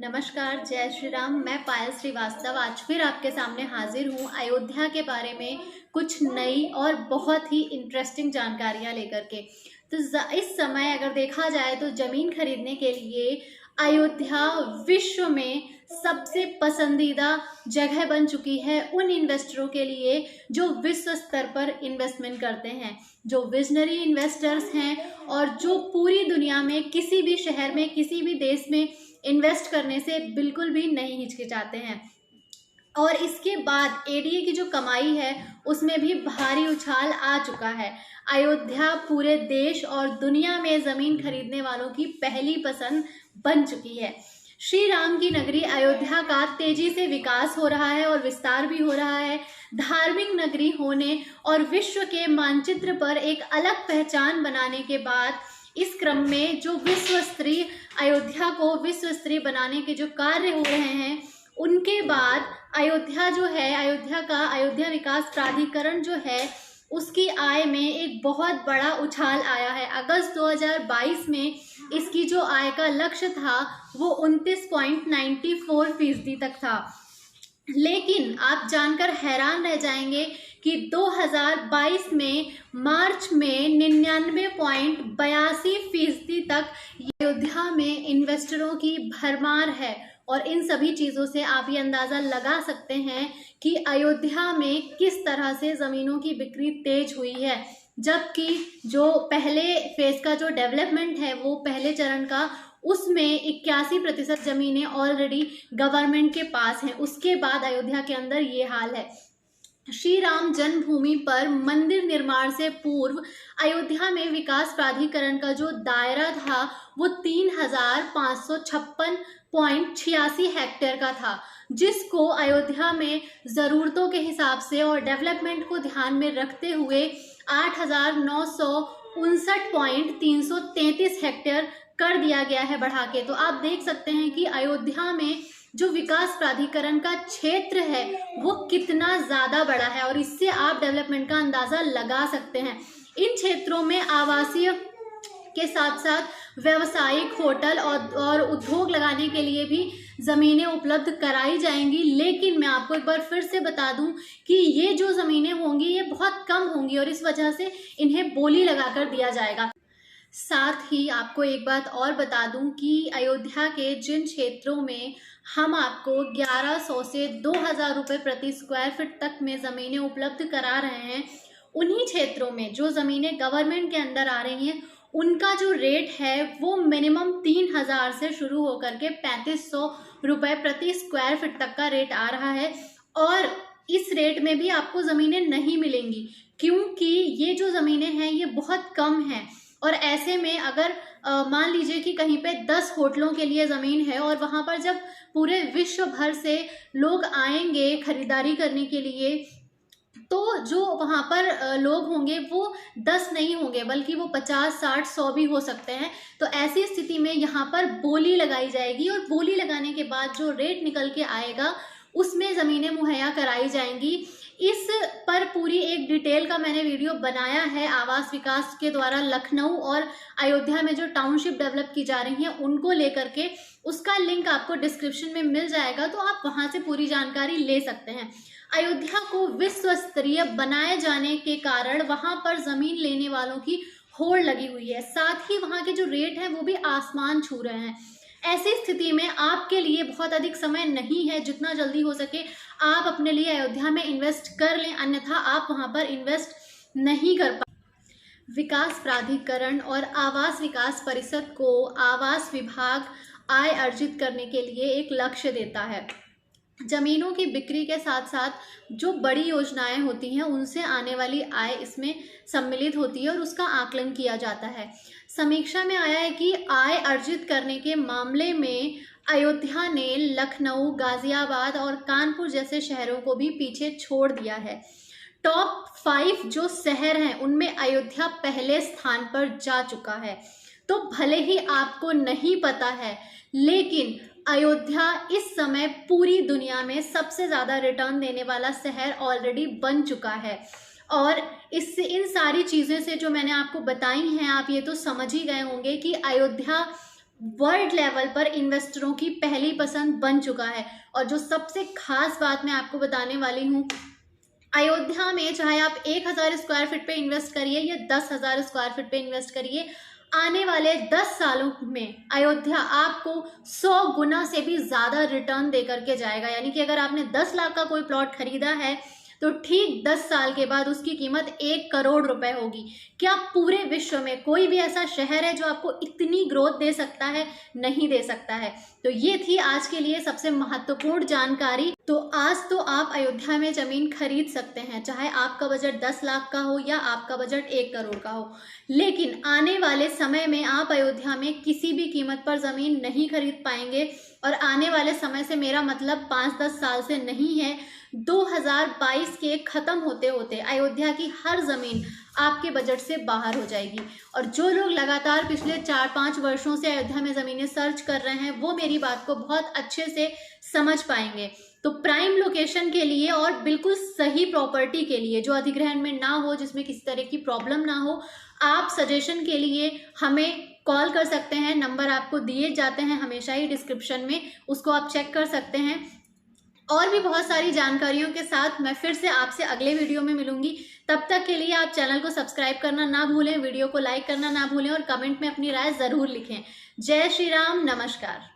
नमस्कार, जय श्री राम। मैं पायल श्रीवास्तव आज फिर आपके सामने हाजिर हूँ अयोध्या के बारे में कुछ नई और बहुत ही इंटरेस्टिंग जानकारियाँ लेकर के। तो इस समय अगर देखा जाए तो ज़मीन खरीदने के लिए अयोध्या विश्व में सबसे पसंदीदा जगह बन चुकी है उन इन्वेस्टरों के लिए जो विश्व स्तर पर इन्वेस्टमेंट करते हैं, जो विजनरी इन्वेस्टर्स हैं और जो पूरी दुनिया में किसी भी शहर में किसी भी देश में इन्वेस्ट करने से बिल्कुल भी नहीं हिचकिचाते हैं। और इसके बाद एडीए की जो कमाई है उसमें भी भारी उछाल आ चुका है। अयोध्या पूरे देश और दुनिया में ज़मीन खरीदने वालों की पहली पसंद बन चुकी है। श्री राम की नगरी अयोध्या का तेजी से विकास हो रहा है और विस्तार भी हो रहा है। धार्मिक नगरी होने और विश्व के मानचित्र पर एक अलग पहचान बनाने के बाद इस क्रम में जो विश्व स्तरीय अयोध्या को विश्व स्तरीय बनाने के जो कार्य हो रहे हैं, उनके बाद अयोध्या जो है, अयोध्या का अयोध्या विकास प्राधिकरण जो है, उसकी आय में एक बहुत बड़ा उछाल आया है। अगस्त 2022 में इसकी जो आय का लक्ष्य था वो 29.94% तक था। लेकिन आप जानकर हैरान रह जाएंगे कि 2022 में मार्च में 99.82% तक अयोध्या में इन्वेस्टरों की भरमार है। और इन सभी चीज़ों से आप ये अंदाज़ा लगा सकते हैं कि अयोध्या में किस तरह से ज़मीनों की बिक्री तेज हुई है, जबकि जो पहले फेज़ का जो डेवलपमेंट है वो पहले चरण का, उसमें 81% ज़मीनें ऑलरेडी गवर्नमेंट के पास हैं। उसके बाद अयोध्या के अंदर ये हाल है। श्री राम जन्मभूमि पर मंदिर निर्माण से पूर्व अयोध्या में विकास प्राधिकरण का जो दायरा था वो 3556.86 हेक्टेयर का था, जिसको अयोध्या में ज़रूरतों के हिसाब से और डेवलपमेंट को ध्यान में रखते हुए 8959.333 हेक्टेयर कर दिया गया है बढ़ा के। तो आप देख सकते हैं कि अयोध्या में जो विकास प्राधिकरण का क्षेत्र है वो कितना ज़्यादा बड़ा है और इससे आप डेवलपमेंट का अंदाज़ा लगा सकते हैं। इन क्षेत्रों में आवासीय के साथ साथ व्यावसायिक, होटल और उद्योग लगाने के लिए भी ज़मीनें उपलब्ध कराई जाएंगी। लेकिन मैं आपको एक बार फिर से बता दूं कि ये जो ज़मीनें होंगी ये बहुत कम होंगी और इस वजह से इन्हें बोली लगाकर दिया जाएगा। साथ ही आपको एक बात और बता दूं कि अयोध्या के जिन क्षेत्रों में हम आपको 1100 से 2000 रुपये प्रति स्क्वायर फीट तक में ज़मीनें उपलब्ध करा रहे हैं, उन्हीं क्षेत्रों में जो ज़मीनें गवर्नमेंट के अंदर आ रही हैं उनका जो रेट है वो मिनिमम 3000 से शुरू होकर के 3500 रुपये प्रति स्क्वायर फीट तक का रेट आ रहा है। और इस रेट में भी आपको ज़मीनें नहीं मिलेंगी क्योंकि ये जो ज़मीनें हैं ये बहुत कम हैं। और ऐसे में अगर मान लीजिए कि कहीं पे 10 होटलों के लिए ज़मीन है और वहाँ पर जब पूरे विश्व भर से लोग आएंगे खरीदारी करने के लिए, तो जो वहाँ पर लोग होंगे वो 10 नहीं होंगे बल्कि वो 50, 60, 100 भी हो सकते हैं। तो ऐसी स्थिति में यहाँ पर बोली लगाई जाएगी और बोली लगाने के बाद जो रेट निकल के आएगा उसमें ज़मीनें मुहैया कराई जाएंगी। इस पर पूरी एक डिटेल का मैंने वीडियो बनाया है आवास विकास के द्वारा लखनऊ और अयोध्या में जो टाउनशिप डेवलप की जा रही हैं उनको लेकर के। उसका लिंक आपको डिस्क्रिप्शन में मिल जाएगा, तो आप वहां से पूरी जानकारी ले सकते हैं। अयोध्या को विश्व स्तरीय बनाए जाने के कारण वहां पर ज़मीन लेने वालों की होड़ लगी हुई है। साथ ही वहां के जो रेट हैं वो भी आसमान छू रहे हैं। ऐसी स्थिति में आपके लिए बहुत अधिक समय नहीं है, जितना जल्दी हो सके आप अपने लिए अयोध्या में इन्वेस्ट कर लें, अन्यथा आप वहां पर इन्वेस्ट नहीं कर पाएंगे। विकास प्राधिकरण और आवास विकास परिषद को आवास विभाग आय अर्जित करने के लिए एक लक्ष्य देता है। ज़मीनों की बिक्री के साथ साथ जो बड़ी योजनाएं होती हैं उनसे आने वाली आय इसमें सम्मिलित होती है और उसका आकलन किया जाता है। समीक्षा में आया है कि आय अर्जित करने के मामले में अयोध्या ने लखनऊ, गाजियाबाद और कानपुर जैसे शहरों को भी पीछे छोड़ दिया है। टॉप 5 जो शहर हैं उनमें अयोध्या पहले स्थान पर जा चुका है। तो भले ही आपको नहीं पता है, लेकिन अयोध्या इस समय पूरी दुनिया में सबसे ज़्यादा रिटर्न देने वाला शहर ऑलरेडी बन चुका है। और इससे इन सारी चीज़ें से जो मैंने आपको बताई हैं, आप ये तो समझ ही गए होंगे कि अयोध्या वर्ल्ड लेवल पर इन्वेस्टरों की पहली पसंद बन चुका है। और जो सबसे खास बात मैं आपको बताने वाली हूँ, अयोध्या में चाहे आप 1000 स्क्वायर फीट पे इन्वेस्ट करिए या 10,000 स्क्वायर फीट पे इन्वेस्ट करिए, आने वाले 10 सालों में अयोध्या आपको 100 गुना से भी ज्यादा रिटर्न दे करके जाएगा। यानी कि अगर आपने 10 लाख का कोई प्लॉट खरीदा है तो ठीक 10 साल के बाद उसकी कीमत 1 करोड़ रुपए होगी। क्या पूरे विश्व में कोई भी ऐसा शहर है जो आपको इतनी ग्रोथ दे सकता है? नहीं दे सकता है। तो ये थी आज के लिए सबसे महत्वपूर्ण जानकारी। तो आज तो आप अयोध्या में जमीन खरीद सकते हैं, चाहे आपका बजट 10 लाख का हो या आपका बजट 1 करोड़ का हो। लेकिन आने वाले समय में आप अयोध्या में किसी भी कीमत पर जमीन नहीं खरीद पाएंगे। और आने वाले समय से मेरा मतलब 5-10 साल से नहीं है, 2022 के खत्म होते होते अयोध्या की हर जमीन आपके बजट से बाहर हो जाएगी। और जो लोग लगातार पिछले 4-5 वर्षों से अयोध्या में जमीनें सर्च कर रहे हैं, वो मेरी बात को बहुत अच्छे से समझ पाएंगे। तो प्राइम लोकेशन के लिए और बिल्कुल सही प्रॉपर्टी के लिए, जो अधिग्रहण में ना हो, जिसमें किसी तरह की प्रॉब्लम ना हो, आप सजेशन के लिए हमें कॉल कर सकते हैं। नंबर आपको दिए जाते हैं हमेशा ही डिस्क्रिप्शन में, उसको आप चेक कर सकते हैं। और भी बहुत सारी जानकारियों के साथ मैं फिर से आपसे अगले वीडियो में मिलूंगी। तब तक के लिए आप चैनल को सब्सक्राइब करना ना भूलें, वीडियो को लाइक करना ना भूलें और कमेंट में अपनी राय जरूर लिखें। जय श्री राम, नमस्कार।